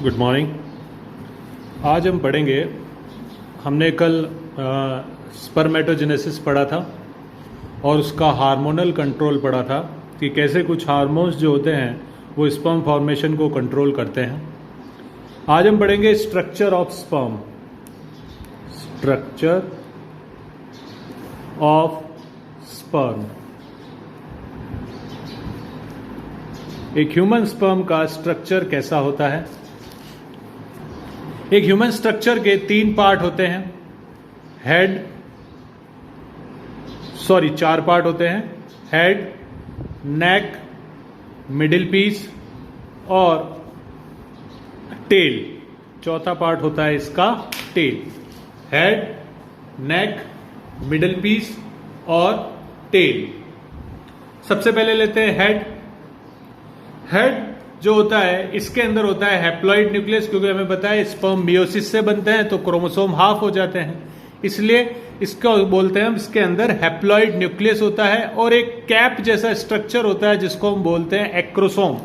Good morning. आज हम पढ़ेंगे, हमने कल स्पर्मेटोजेनेसिस पढ़ा था और उसका हार्मोनल कंट्रोल पढ़ा था कि कैसे कुछ हार्मोन्स जो होते हैं वो स्पर्म फॉर्मेशन को कंट्रोल करते हैं। आज हम पढ़ेंगे structure of sperm. Structure of sperm. एक ह्यूमन स्पर्म का स्ट्रक्चर कैसा होता है। एक ह्यूमन स्ट्रक्चर के 3 पार्ट होते हैं। चार पार्ट होते हैं। हेड, नेक, मिडिल पीस और टेल। चौथा पार्ट होता है इसका टेल। हेड, नेक, मिडिल पीस और टेल। सबसे पहले लेते हैं हेड। हेड जो होता है, इसके अंदर होता है हैप्लॉइड न्यूक्लियस, क्योंकि हमें पता है स्पर्म मियोसिस से बनते हैं तो क्रोमोसोम हाफ हो जाते हैं, इसलिए इसको बोलते हैं हम, इसके अंदर हैप्लॉइड न्यूक्लियस होता है और एक कैप जैसा स्ट्रक्चर होता है जिसको हम बोलते हैं acrosome.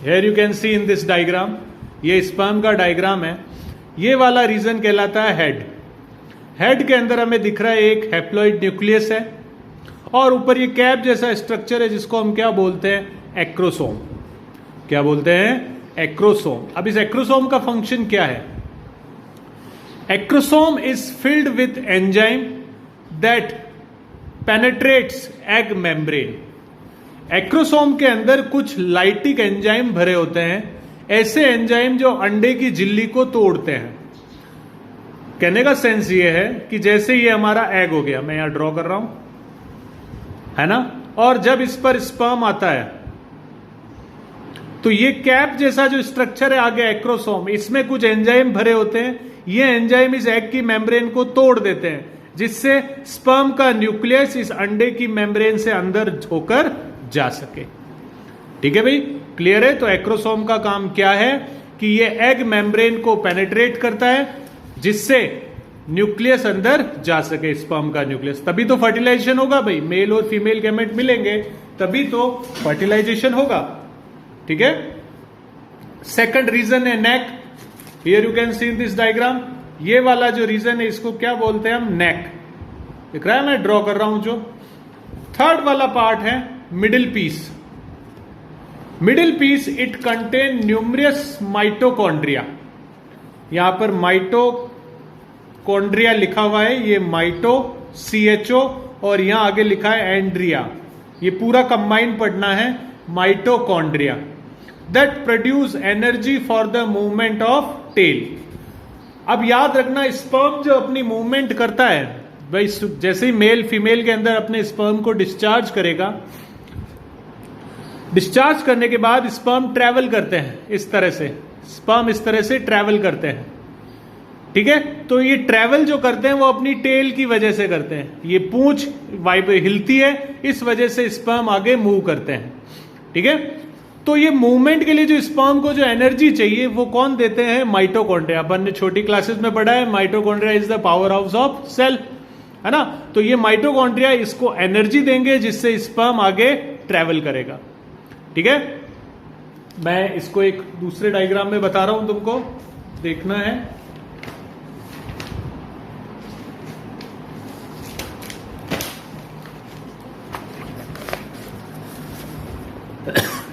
Here you can see in this diagram, ये स्पर्म का डायग्राम है। ये वाला रीजन कहलाता है हेड। हेड के अंदर हमें दिख रहा है एक हैप्लॉइड न्यूक्लियस है और ऊपर ये कैप जैसा स्ट्रक्चर है जिसको हम क्या बोलते हैं, एक्रोसोम। क्या बोलते हैं, एक्रोसोम। अब इस एक्रोसोम का फंक्शन क्या है। Acrosome is filled with enzyme that penetrates egg membrane. Acrosome के अंदर कुछ लाइटिक एंजाइम भरे होते हैं, ऐसे एंजाइम जो अंडे की झिल्ली को तोड़ते हैं। कहने का सेंस ये है कि जैसे ये हमारा एग हो गया, मैं यहां ड्रॉ कर रहा हूं, है ना, और जब इस पर स्पर्म आता है तो ये कैप जैसा जो स्ट्रक्चर है आगे एक्रोसोम, इसमें कुछ एंजाइम भरे होते हैं। ये एंजाइम इस एग की मेम्ब्रेन को तोड़ देते हैं जिससे स्पर्म का न्यूक्लियस इस अंडे की मेम्ब्रेन से अंदर होकर जा सके। ठीक है भाई, क्लियर है। तो एक्रोसोम का काम क्या है कि ये एग मेम्ब्रेन को पेनेट्रेट करता है जिससे न्यूक्लियस अंदर जा सके, स्पर्म का न्यूक्लियस। तभी तो फर्टिलाइजेशन होगा भाई, मेल और फीमेल गैमेट मिलेंगे तभी तो फर्टिलाइजेशन होगा। ठीक है। सेकंड रीजन है neck. Here you can see in this diagram, ये वाला जो रीजन है इसको क्या बोलते हैं हम, नेक। दिख रहा है, मैं ड्रॉ कर रहा हूं जो। थर्ड वाला पार्ट है middle piece. Middle piece it contain numerous mitochondria. यहां पर माइटोकॉन्ड्रिया लिखा हुआ है, ये माइटो CHO और यहां आगे लिखा है एंड्रिया। ये पूरा कंबाइन पढ़ना है, mitochondria that produce energy for the movement of tail. अब याद रखना, स्पर्म जो अपनी मूवमेंट करता है भाई, जैसे ही मेल फीमेल के अंदर अपने स्पर्म को डिस्चार्ज करेगा, डिस्चार्ज करने के बाद स्पर्म ट्रैवल करते हैं इस तरह से, स्पर्म इस तरह से ट्रैवल करते हैं। ठीक है। तो ये ट्रैवल जो करते हैं वो अपनी टेल की वजह से करते हैं। ये पूंछ हिलती है, इस वजह से स्पर्म आगे मूव करते हैं। ठीक है। तो ये मूवमेंट के लिए जो स्पर्म को जो एनर्जी चाहिए वो कौन देते हैं, माइटोकॉन्ड्रिया। अपन ने छोटी क्लासेस में पढ़ा है, mitochondria is the power house of cell, है ना। तो ये माइटोकॉन्ड्रिया इसको एनर्जी देंगे जिससे स्पर्म आगे ट्रैवल करेगा। ठीक है। मैं इसको एक दूसरे डायग्राम में बता रहा हूं, तुमको देखना है।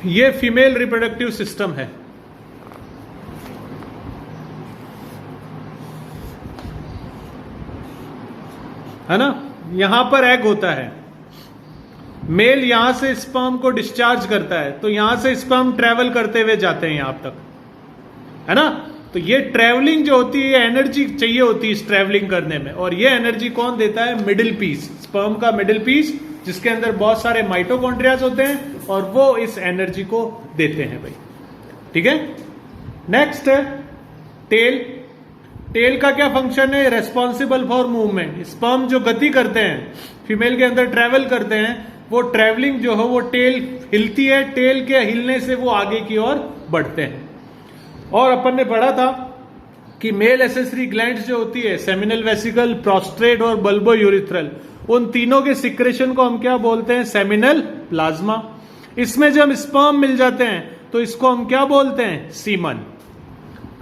ये फीमेल रिप्रोडक्टिव सिस्टम है ना। यहां पर एग होता है, मेल यहां से स्पर्म को डिस्चार्ज करता है, तो यहां से स्पर्म ट्रेवल करते हुए जाते हैं यहां तक, है ना। तो ये ट्रेवलिंग जो होती है, एनर्जी चाहिए होती है इस ट्रेवलिंग करने में, और ये एनर्जी कौन देता है, मिडिल पीस, स्पर्म का मिडिल पीस, जिसके अंदर बहुत सारे माइटोकॉन्ड्रियाज होते हैं और वो इस एनर्जी को देते हैं भाई। ठीक है। नेक्स्ट है टेल। टेल का क्या फंक्शन है, रेस्पॉन्सिबल फॉर मूवमेंट। स्पर्म जो गति करते हैं, फीमेल के अंदर ट्रेवल करते हैं, वो ट्रेवलिंग जो है वो टेल हिलती है, टेल के हिलने से वो आगे की ओर बढ़ते हैं। और अपन ने पढ़ा था कि मेल एसेसरी ग्लैंड्स जो होती है, सेमिनल वेसिकल, प्रोस्ट्रेट और बल्बो यूरिथ्रल, उन तीनों के सिक्रेशन को हम क्या बोलते हैं, सेमिनल प्लाज्मा। इसमें जब स्पर्म मिल जाते हैं तो इसको हम क्या बोलते हैं, सीमन।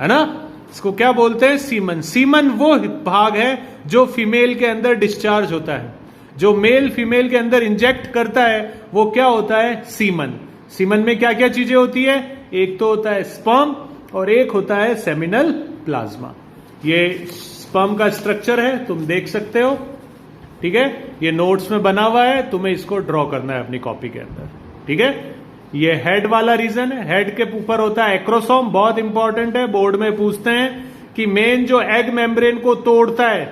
है ना, इसको क्या बोलते हैं, सीमन। सीमन वो भाग है जो फीमेल के अंदर डिस्चार्ज होता है, जो मेल फीमेल के अंदर इंजेक्ट करता है वो क्या होता है, सीमन। सीमन में क्या क्या चीजें होती है, एक तो होता है स्पर्म और एक होता है सेमिनल प्लाज्मा। ये स्पर्म का स्ट्रक्चर है, तुम देख सकते हो, ठीक है, ये नोट्स में बना हुआ है, तुम्हें इसको ड्रॉ करना है अपनी कॉपी के अंदर, ठीक है। ये हेड वाला रीजन है, हेड के ऊपर होता है एक्रोसोम, बहुत इंपॉर्टेंट है, बोर्ड में पूछते हैं कि मेन जो एग मेम्ब्रेन को तोड़ता है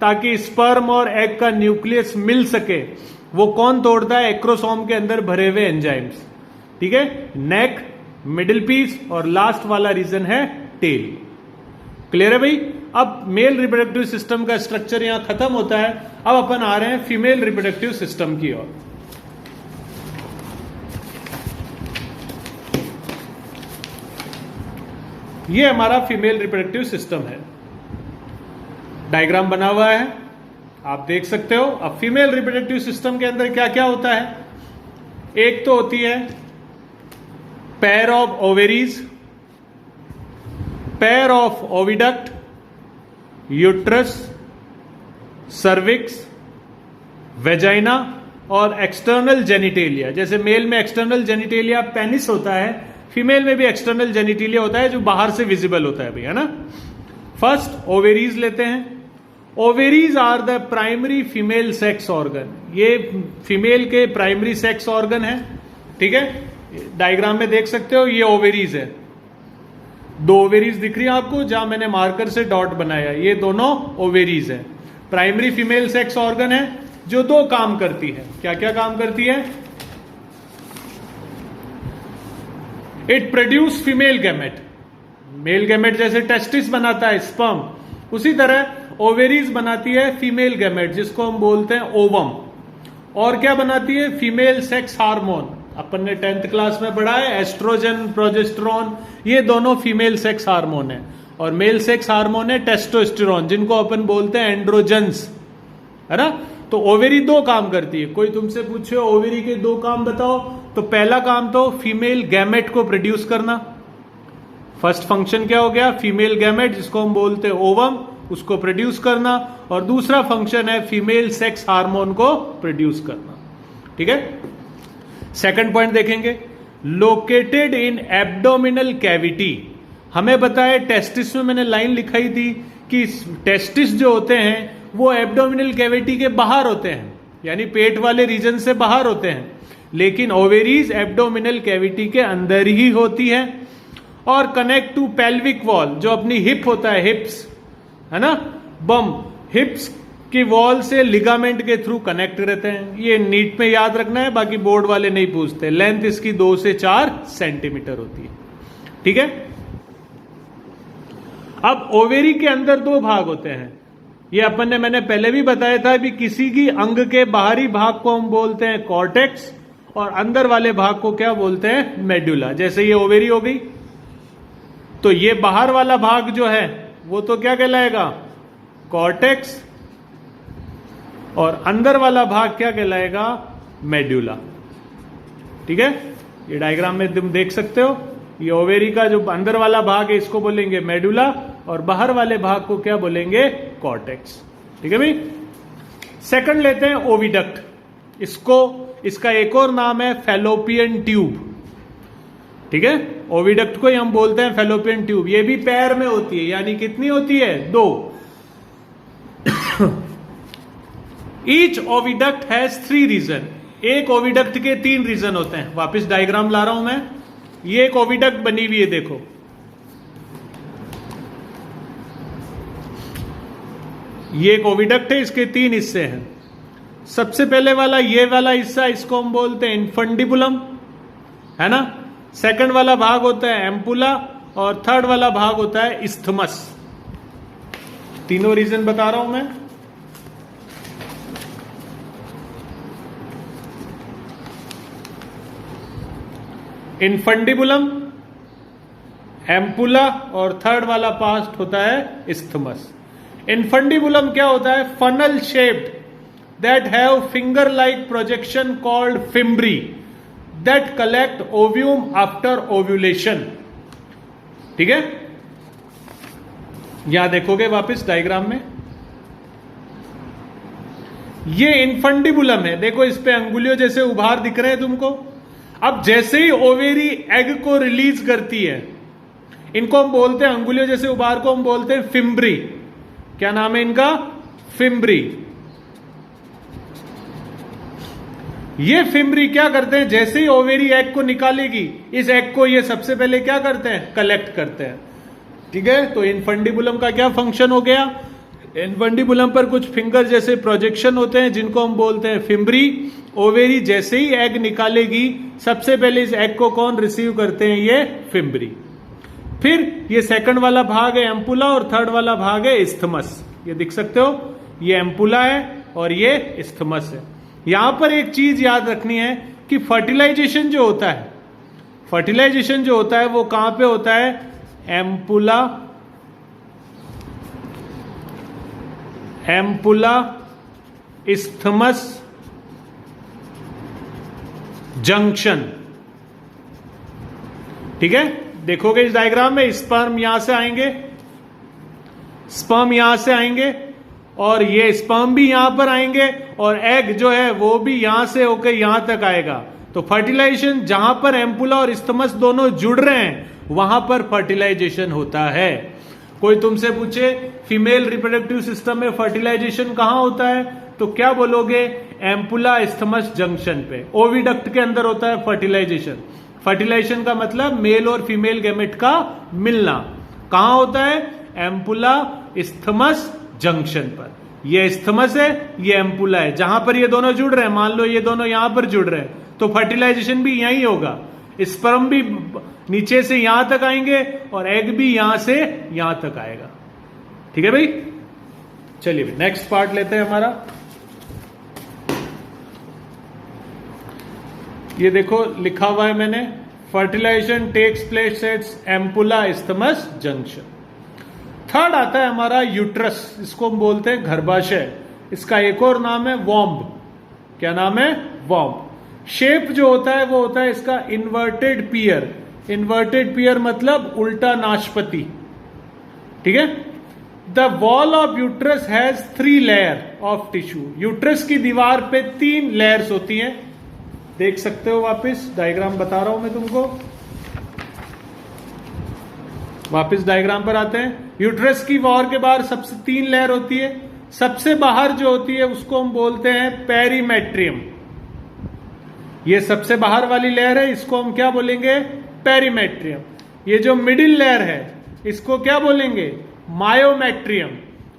ताकि स्पर्म और एग का न्यूक्लियस मिल सके, वो कौन तोड़ता है, एक्रोसोम के अंदर भरे हुए एंजाइम्स, ठीक है। नेक, मिडिल पीस और लास्ट वाला रीजन है टेल। क्लियर है भाई। अब मेल रिप्रोडक्टिव सिस्टम का स्ट्रक्चर यहां खत्म होता है, अब अपन आ रहे हैं फीमेल रिप्रोडक्टिव सिस्टम की ओर। ये हमारा फीमेल रिप्रोडक्टिव सिस्टम है, डायग्राम बना हुआ है, आप देख सकते हो। अब फीमेल रिप्रोडक्टिव सिस्टम के अंदर क्या क्या होता है, एक तो होती है pair of ovaries, pair of oviduct, uterus, cervix, vagina और एक्सटर्नल जेनिटेलिया। जैसे मेल में एक्सटर्नल जेनिटेलिया पेनिस होता है, फीमेल में भी एक्सटर्नल जेनिटेलिया होता है जो बाहर से विजिबल होता है भाई, है ना। फर्स्ट ओवेरीज लेते हैं। Ovaries are the primary female sex organ, ये फीमेल के प्राइमरी सेक्स ऑर्गन है, ठीक है। डायग्राम में देख सकते हो ये ओवेरीज है, दो ओवेरीज दिख रही है आपको, जहां मैंने मार्कर से डॉट बनाया, ये दोनों ओवेरीज है। प्राइमरी फीमेल सेक्स ऑर्गन है जो दो काम करती है। क्या क्या काम करती है, it produce female gamete, male gamete जैसे टेस्टिस बनाता है स्पर्म, उसी तरह ओवेरीज बनाती है फीमेल गैमेट जिसको हम बोलते हैं ओवम। और क्या बनाती है, फीमेल सेक्स हार्मोन, अपन ने 10th क्लास में पढ़ा है, एस्ट्रोजन, प्रोजेस्टेरोन, ये दोनों फीमेल सेक्स हार्मोन है। और मेल सेक्स हार्मोन है टेस्टोस्टेरोन, जिनको अपन बोलते हैं एंड्रोजन्स, है ना। तो ओवेरी दो काम करती है। कोई तुमसे पूछे ओवेरी के दो काम बताओ, तो पहला काम तो फीमेल गैमेट को प्रोड्यूस करना, फर्स्ट फंक्शन क्या हो गया, फीमेल गैमेट जिसको हम बोलते हैं ओवम, उसको प्रोड्यूस करना। और दूसरा फंक्शन है फीमेल सेक्स हार्मोन को प्रोड्यूस करना, ठीक है। सेकंड पॉइंट देखेंगे, लोकेटेड इन एब्डोमिनल कैविटी। हमें बताया टेस्टिस में, मैंने लाइन लिखाई थी कि टेस्टिस जो होते हैं वो एब्डोमिनल कैविटी के बाहर होते हैं, यानी पेट वाले रीजन से बाहर होते हैं, लेकिन ओवेरीज एब्डोमिनल कैविटी के अंदर ही होती है। और कनेक्ट टू पेल्विक वॉल, जो अपनी हिप होता है, हिप्स, है ना, बम, हिप्स की वॉल से लिगामेंट के थ्रू कनेक्ट रहते हैं। ये नीट में याद रखना है, बाकी बोर्ड वाले नहीं पूछते। लेंथ इसकी 2 से 4 सेंटीमीटर होती है, ठीक है। अब ओवेरी के अंदर दो भाग होते हैं, ये अपन ने, मैंने पहले भी बताया था, भी किसी की अंग के बाहरी भाग को हम बोलते हैं कॉर्टेक्स और अंदर वाले भाग को क्या बोलते हैं, मेडुला। जैसे ये ओवेरी हो गई, तो ये बाहर वाला भाग जो है वो तो क्या कहलाएगा, कॉर्टेक्स, और अंदर वाला भाग क्या कहलाएगा, मेडुला, ठीक है। ये डायग्राम में तुम देख सकते हो, ये ओवेरी का जो अंदर वाला भाग है इसको बोलेंगे मेडुला, और बाहर वाले भाग को क्या बोलेंगे, कॉर्टेक्स, ठीक है भाई। सेकंड लेते हैं ओविडक्ट, इसको, इसका एक और नाम है फैलोपियन ट्यूब, ठीक है। ओविडक्ट को ही हम बोलते हैं फैलोपियन ट्यूब। ये भी पैर में होती है, यानी कितनी होती है, 2। ईच ओविडक्ट हैज 3 रीजन, एक ओविडक्ट के 3 रीजन होते हैं। वापस डायग्राम ला रहा हूं मैं, ये एक ओविडक्ट बनी हुई है, देखो, ये एक ओविडक्ट है, इसके 3 हिस्से हैं। सबसे पहले वाला ये वाला हिस्सा, इसको हम बोलते हैं इनफंडिबुलम, है ना। सेकंड वाला भाग होता है एम्पुला, और थर्ड वाला भाग होता है इस्थमस। तीनों रीजन बता रहा हूं मैं। इनफंडिबुलम, एम्पुला और थर्ड वाला पार्ट होता है इस्थमस। इनफंडिबुलम क्या होता है, funnel shaped that have finger-like projection called fimbri that collect ovum after ovulation, ठीक है। यहां देखोगे वापस डायग्राम में, ये इनफंडिबुलम है, देखो इस पे अंगुलियों जैसे उभार दिख रहे हैं तुमको। अब जैसे ही ओवेरी एग को रिलीज करती है, इनको हम बोलते हैं, अंगुलियों जैसे उभार को हम बोलते हैं फिम्ब्री। क्या नाम है इनका? फिम्ब्री। ये फिम्ब्री क्या करते हैं, जैसे ही ओवेरी एग को निकालेगी, इस एग को ये सबसे पहले क्या करते हैं? कलेक्ट करते हैं। ठीक है, तो इनफंडिबुलम का क्या फंक्शन हो गया? इनफंडिबुलम पर कुछ फिंगर जैसे प्रोजेक्शन होते हैं जिनको हम बोलते हैं फिम्ब्री। ओवेरी जैसे ही एग निकालेगी, सबसे पहले इस एग को कौन रिसीव करते हैं? ये फिम्ब्री। फिर ये सेकंड वाला भाग है एम्पुला और थर्ड वाला भाग है इस्थमस। ये दिख सकते हो, ये एम्पुला है और ये इस्थमस है। यहां पर एक चीज याद रखनी है कि फर्टिलाइजेशन जो होता है, फर्टिलाइजेशन जो होता है वो कहां पे होता है? Ampulla, ampulla isthmus junction. ठीक है, देखोगे इस डायग्राम में स्पर्म यहां से आएंगे, स्पर्म यहां से आएंगे और ये स्पर्म भी यहां पर आएंगे और एग जो है वो भी यहां से होकर यहां तक आएगा। तो फर्टिलाइजेशन जहां पर एम्पुला और इस्थमस दोनों जुड़ रहे हैं वहां पर फर्टिलाइजेशन होता है। कोई तुमसे पूछे फीमेल रिप्रोडक्टिव सिस्टम में फर्टिलाइजेशन कहां होता है, तो क्या बोलोगे? एम्पुला इस्थमस जंक्शन पे, ओविडक्ट के अंदर होता है फर्टिलाइजेशन। फर्टिलाइजेशन का मतलब मेल और फीमेल गैमेट का मिलना। कहां होता है? एम्पुला इस्थमस जंक्शन पर। ये इस्थमस है, ये एम्पुला है, जहां पर ये दोनों जुड़ रहे हैं। मान लो ये दोनों यहां पर जुड़ रहे हैं तो फर्टिलाइजेशन भी यहीं होगा। स्पर्म भी नीचे से यहां तक आएंगे और एग भी यहां से यहां तक आएगा। ठीक है भाई, चलिए भाई नेक्स्ट पार्ट लेते हैं हमारा। ये देखो लिखा हुआ है मैंने, fertilisation takes place at ampulla isthmus junction. Third आता है हमारा यूट्रस, इसको हम बोलते हैं गर्भाशय। इसका एक और नाम है वॉम्ब। क्या नाम है? वॉम्ब। शेप जो होता है वो होता है इसका इन्वर्टेड पियर। इन्वर्टेड पियर मतलब उल्टा नाशपति। ठीक है, the wall of uterus has 3 layer of tissue. Uterus की दीवार पे 3 लेयर्स होती हैं, देख सकते हो। वापस डायग्राम बता रहा हूं मैं तुमको, वापस डायग्राम पर आते हैं। यूट्रस की वॉल के बाहर सबसे 3 लेयर होती है। सबसे बाहर जो होती है उसको हम बोलते हैं पेरीमेट्रियम। ये सबसे बाहर वाली लेयर है, इसको हम क्या बोलेंगे? पेरीमेट्रियम। ये जो मिडिल लेयर है इसको क्या बोलेंगे? मायोमेट्रियम।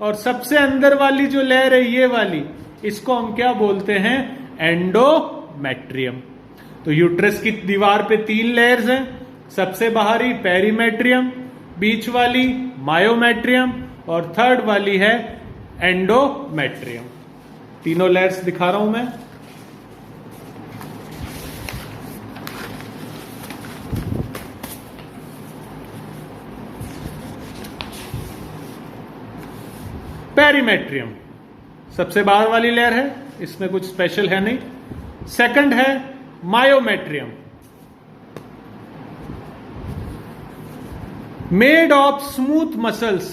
और सबसे अंदर वाली जो लेयर है ये वाली, इसको हम क्या बोलते हैं? एंडोमेट्रियम। तो यूट्रस की दीवार पे 3 लेयर्स हैं, सबसे बाहरी पेरीमेट्रियम, बीच वाली मायोमेट्रियम और थर्ड वाली है एंडोमेट्रियम। तीनों लेयर्स दिखा रहा हूं मैं। पेरीमेट्रियम सबसे बाहर वाली लेयर है, इसमें कुछ स्पेशल है नहीं। सेकंड है myometrium, made of smooth muscles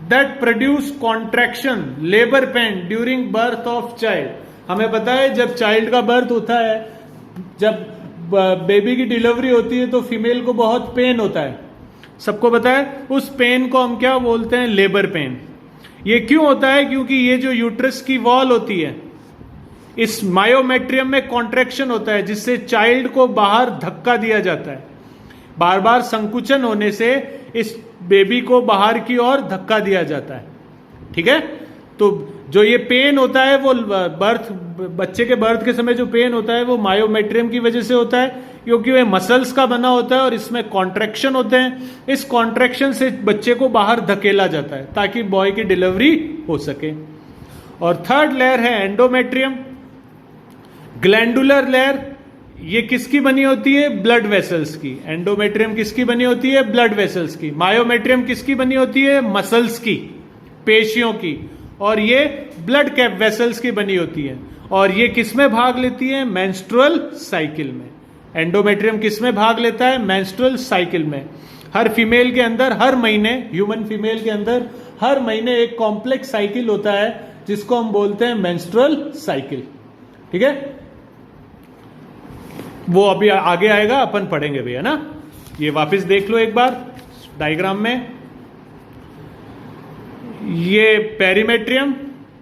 that produce contraction labour pain during birth of child. हमें पता है जब चाइल्ड का बर्थ होता है, जब बेबी की डिलीवरी होती है तो फीमेल को बहुत पेन होता है, सबको पता है। उस पेन को हम क्या बोलते हैं? Labour pain. ये क्यों होता है? क्योंकि ये जो यूट्रस की वॉल होती है, इस मायोमेट्रियम में कॉन्ट्रैक्शन होता है जिससे चाइल्ड को बाहर धक्का दिया जाता है। बार बार संकुचन होने से इस बेबी को बाहर की ओर धक्का दिया जाता है। ठीक है, तो जो ये पेन होता है वो बच्चे के बर्थ के समय जो पेन होता है वो मायोमेट्रियम की वजह से होता है, क्योंकि वह मसल्स का बना होता है और इसमें कॉन्ट्रैक्शन होते हैं। इस कॉन्ट्रैक्शन से बच्चे को बाहर धकेला जाता है ताकि बॉय की डिलीवरी हो सके। और थर्ड लेयर है एंडोमेट्रियम, ग्लैंडुलर लेयर। ये किसकी बनी होती है? ब्लड वेसल्स की। एंडोमेट्रियम किसकी बनी होती है? ब्लड वेसल्स की। मायोमेट्रियम किसकी बनी होती है? मसल्स की, पेशियों की। और ये ब्लड वेसल्स की बनी होती है। और ये किस में भाग लेती है? मेंस्ट्रुअल साइकिल में। एंडोमेट्रियम किस में भाग लेता है? मेंस्ट्रुअल साइकिल में। हर फीमेल के अंदर हर महीने, ह्यूमन फीमेल के अंदर हर महीने एक कॉम्प्लेक्स साइकिल होता है जिसको हम बोलते हैं मेंस्ट्रुअल साइकिल। ठीक है, वो अभी आगे आएगा, अपन पढ़ेंगे भैया ना। ये वापस देख लो एक बार डायग्राम में, ये पेरीमेट्रियम,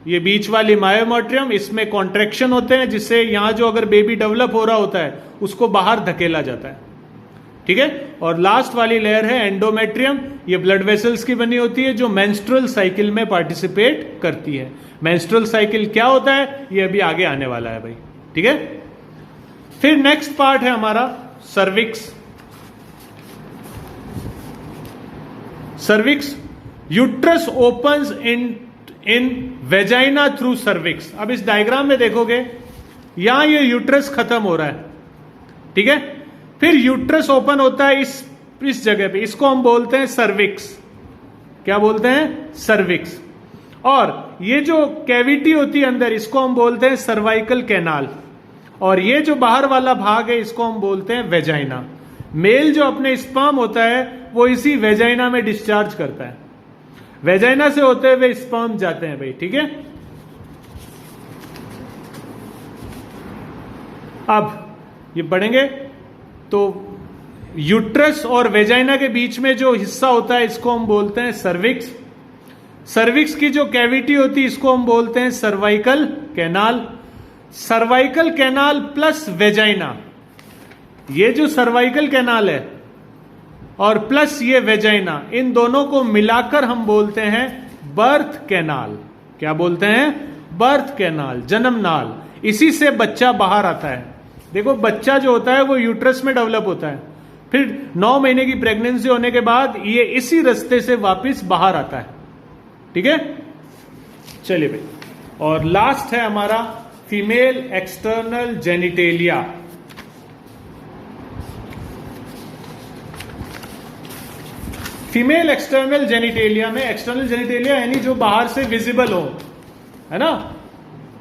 ये बीच वाली मायोमेट्रियम, इसमें कॉन्ट्रैक्शन होते हैं जिससे यहां जो अगर बेबी डेवलप हो रहा होता है उसको बाहर धकेला जाता है। ठीक है, और लास्ट वाली लेयर है एंडोमेट्रियम, ये ब्लड वेसल्स की बनी होती है जो मेंस्ट्रुअल साइकिल में पार्टिसिपेट करती है। मेंस्ट्रुअल साइकिल क्या होता है ये अभी आगे आने वाला है भाई। ठीक है, फिर नेक्स्ट पार्ट है हमारा सर्विक्स। सर्विक्स, यूट्रस ओपन्स इन वेजाइना थ्रू सर्विक्स। अब इस डायग्राम में देखोगे यहां ये यूट्रस खत्म हो रहा है। ठीक है, फिर यूट्रस ओपन होता है इस जगह पे, इसको हम बोलते हैं सर्विक्स। क्या बोलते हैं? सर्विक्स। और ये जो कैविटी होती है अंदर, इसको हम बोलते हैं सर्वाइकल कैनाल। और ये जो बाहर वाला भाग है इसको हम बोलते हैं वेजाइना। मेल जो अपने स्पर्म होता है वो इसी वेजाइना में डिस्चार्ज करता है। वेजाइना से होते हुए स्पर्म जाते हैं भाई। ठीक है, अब ये पढ़ेंगे तो यूट्रस और वेजाइना के बीच में जो हिस्सा होता है इसको हम बोलते हैं सर्विक्स। सर्विक्स की जो कैविटी होती है इसको हम बोलते हैं cervical canal. Cervical canal plus vagina, ये जो सर्वाइकल कैनाल है और प्लस ये वेजाइना, इन दोनों को मिलाकर हम बोलते हैं बर्थ कैनाल। क्या बोलते हैं? बर्थ कैनाल, जन्म नाल। इसी से बच्चा बाहर आता है। देखो बच्चा जो होता है वो यूट्रस में डेवलप होता है, फिर 9 महीने की प्रेगनेंसी होने के बाद ये इसी रास्ते से वापस बाहर आता है। ठीक है, चलिए भाई, और लास्ट है हमारा female external genitalia. Female external genitalia में, एक्सटर्नल जेनिटेलिया यानी जो बाहर से विजिबल हो, है ना।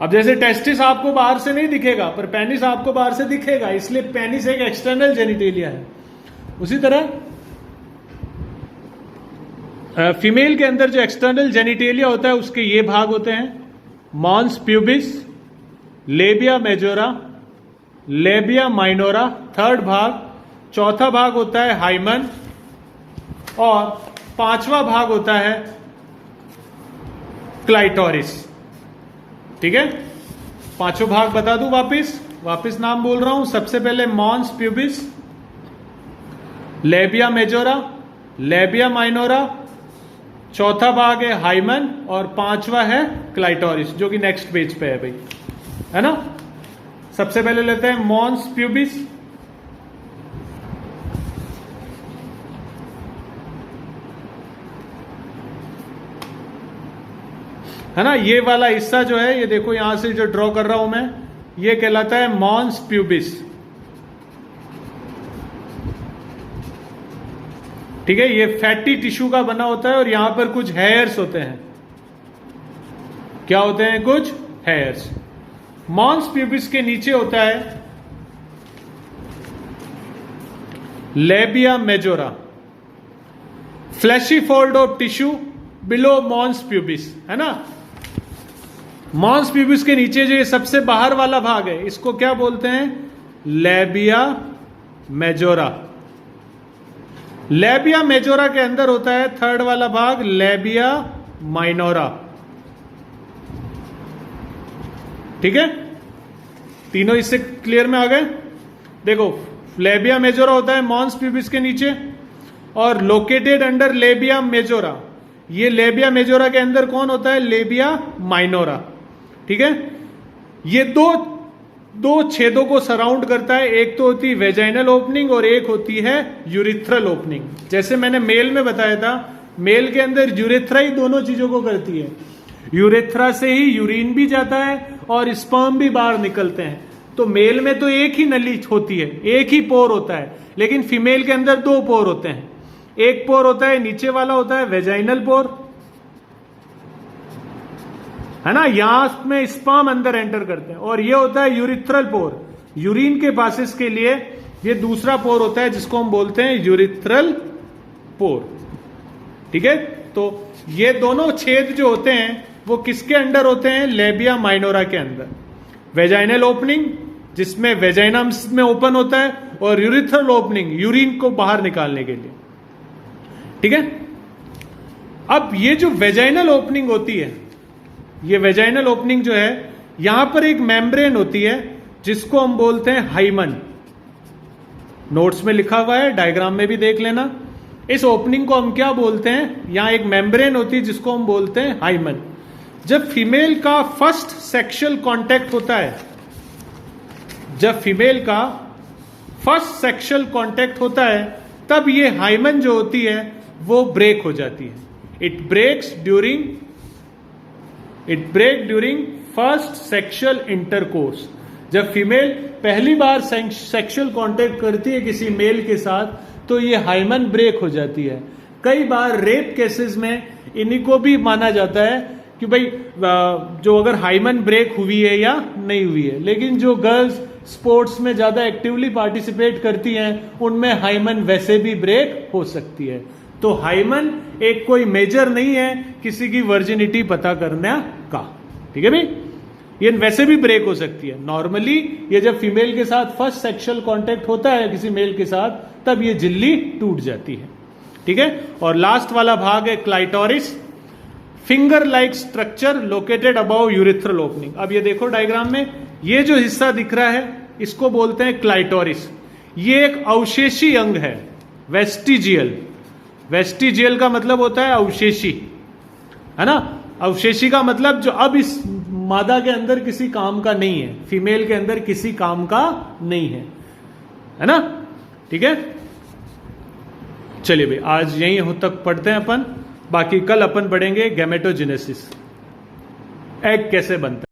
अब जैसे टेस्टिस आपको बाहर से नहीं दिखेगा पर पेनिस आपको बाहर से दिखेगा, इसलिए पेनिस एक एक्सटर्नल जेनिटेलिया है। उसी तरह फीमेल के अंदर जो एक्सटर्नल जेनिटेलिया होता है उसके ये भाग होते हैं: mons pubis, labia majora, labia minora, third भाग। चौथा भाग होता है हाइमन, और पांचवा भाग होता है क्लाइटोरिस। ठीक है, पांचों भाग बता दूं, वापिस नाम बोल रहा हूं। सबसे पहले mons pubis, labia majora, labia minora, चौथा भाग है हाइमन, और पांचवा है क्लाइटोरिस जो कि नेक्स्ट पेज पे है भाई, है ना। सबसे पहले लेते हैं मॉन्स प्यूबिस। है ना, ये वाला हिस्सा जो है, ये देखो यहां से जो ड्रॉ कर रहा हूं मैं, ये कहलाता है मॉन्स प्यूबिस। ठीक है, ये फैटी टिश्यू का बना होता है और यहां पर कुछ हेयर्स होते हैं। क्या होते हैं? कुछ हेयर्स। मॉन्स प्यूबिस के नीचे होता है labia majora, fleshy fold of tissue below mons pubis, है ना। मॉन्स प्यूबिस के नीचे जो ये सबसे बाहर वाला भाग है इसको क्या बोलते हैं? लेबिया मेजोरा। लेबिया मेजोरा के अंदर होता है थर्ड वाला भाग लेबिया माइनोरा। ठीक है, तीनों इससे क्लियर में आ गए। देखो, लेबिया मेजोरा होता है मॉन्स प्यूबिस के नीचे और लोकेटेड अंडर लेबिया मेजोरा। ये लेबिया मेजोरा के अंदर कौन होता है? Labia minora. ठीक है, ये दो छेदों को सराउंड करता है। एक तो होती है वेजाइनल ओपनिंग और एक होती है यूरिथ्रल ओपनिंग। जैसे मैंने मेल में बताया था, मेल के अंदर यूरेथ्रा ही दोनों चीजों को करती है। यूरेथ्रा से ही यूरिन भी जाता है और स्पर्म भी बाहर निकलते हैं। तो मेल में तो एक ही नली होती है, एक ही पोर होता है, लेकिन फीमेल के अंदर 2 पोर होते हैं। एक पोर होता है नीचे वाला होता है वेजाइनल पोर, है ना, यहां में स्पर्म अंदर एंटर करते हैं, और ये होता है यूरिथ्रल पोर, यूरिन के पासेस के लिए ये दूसरा पोर होता है जिसको हम बोलते हैं यूरिथ्रल पोर। ठीक है, तो ये दोनों छेद जो होते हैं वो किसके अंडर होते हैं? लेबिया माइनोरा के अंदर। वेजाइनल ओपनिंग जिसमें वेजाइना में ओपन होता है, और यूरिथ्रल ओपनिंग यूरिन को बाहर निकालने के लिए। ठीक है, अब ये जो वेजाइनल ओपनिंग होती है, ये वेजाइनल ओपनिंग जो है, यहां पर एक मेम्ब्रेन होती है जिसको हम बोलते हैं हाइमन। नोट्स में लिखा हुआ है, डायग्राम में भी देख लेना। इस ओपनिंग को हम क्या बोलते हैं? यहां एक मेम्ब्रेन होती है जिसको हम बोलते हैं हाइमन। जब फीमेल का फर्स्ट सेक्सुअल कांटेक्ट होता है, जब फीमेल का फर्स्ट सेक्सुअल कांटेक्ट होता है, तब ये हाइमन जो होती है वो ब्रेक हो जाती है। It break during first sexual intercourse. जब फीमेल पहली बार सेक्सुअल कांटेक्ट करती है किसी मेल के साथ, तो ये हाइमन ब्रेक हो जाती है। कई बार रेप केसेस में इन्हीं को भी माना जाता है कि भाई जो अगर हाइमन ब्रेक हुई है या नहीं हुई है, लेकिन जो गर्ल्स स्पोर्ट्स में ज्यादा एक्टिवली पार्टिसिपेट करती हैं, उनमें हाइमन वैसे भी ब्रेक हो सकती है। तो हाइमन एक कोई मेजर नहीं है किसी की वर्जिनिटी पता करने का। ठीक है भाई, ये वैसे भी ब्रेक हो सकती है। नॉर्मली ये जब फीमेल के साथ फर्स्ट सेक्सुअल कांटेक्ट होता है किसी मेल के साथ, तब ये झिल्ली टूट जाती है। ठीक है, और लास्ट वाला भाग है clitoris, finger like structure located above urethral opening. अब ये देखो डायग्राम में, ये जो हिस्सा दिख रहा है इसको बोलते हैं क्लाइटोरिस। ये एक अवशेषी अंग है, वेस्टिजियल। वेस्टिजियल का मतलब होता है अवशेषी, है ना। अवशेषी का मतलब जो अब इस मादा के अंदर किसी काम का नहीं है, फीमेल के अंदर किसी काम का नहीं है ना। ठीक है, चलिए भाई आज यहीं तक पढ़ते हैं अपन, बाकी कल अपन पढ़ेंगे गैमेटोजेनेसिस, एग कैसे बनता है।